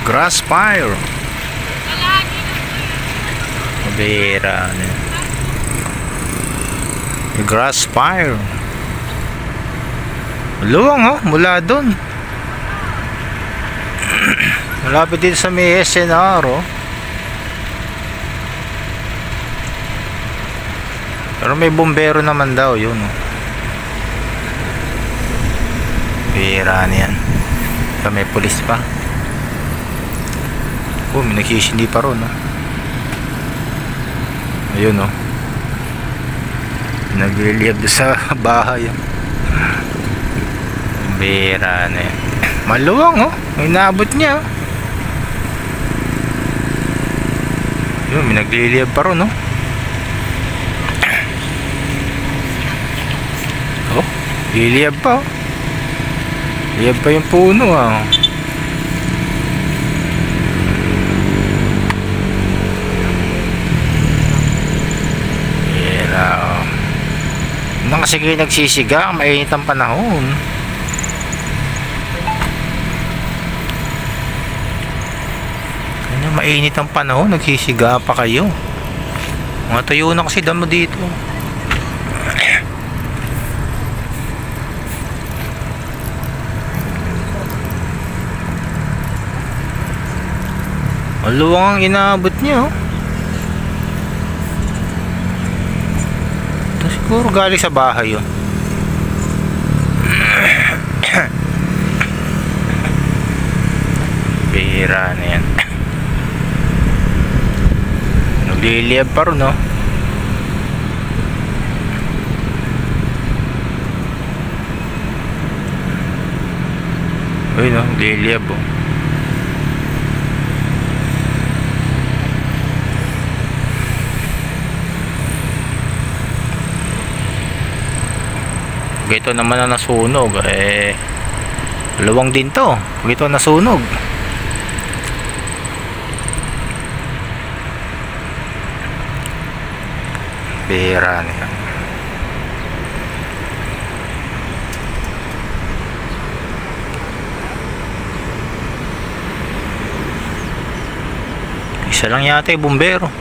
Grass fire. Mabira na. Grass fire. Luwang oh, mula dun. Malapit din sa may SNR oh. Pero may bombero naman daw yun oh. Bira na yan. May pulis pa. Oh, may nagsisindi pa ron oh. Ayun oh. Nagliliyab sa bahay oh. Bira na yan. Maluwang oh. May naabot niya oh. Yun, may nagliliyab pa ron oh. Oh, liliyab pa oh. Liyab pa yung puno ah. Bira oh. Nang kasi kayo nagsisiga, mainit ang panahon. Mainit ang panahon, nagsisiga pa kayo. Mga tuyo na kasi damo dito. Maluwang ang inaabot niya oh. Ito siguro galing sa bahay oh. Bihira na yan. Nagliliyab pa rin no. Ayun no, nagliliyab oh. Pag ito naman na nasunog eh, luwang din to pag ito nasunog. Bira niya. Isa lang yata yung bumbero.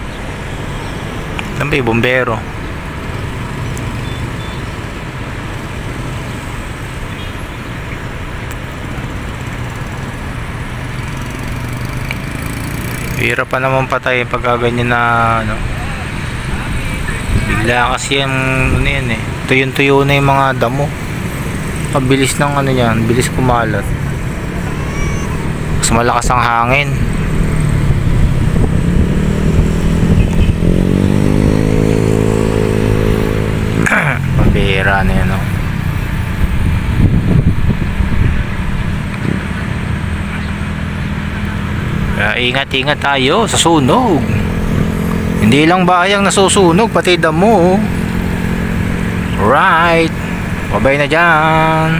Ano ba yung bumbero? Bira pa naman patay pag ganyan na ano. Bigla kasi yung ano yan eh. Tuyo na yung mga damo. Pabilis ng ano yan, bilis kumalat. Mas malakas ang hangin. Pabira na yan oh. Kaya ingat-ingat tayo sa sunog. Hindi lang bayang nasusunog, pati damo. Right. Babay na dyan.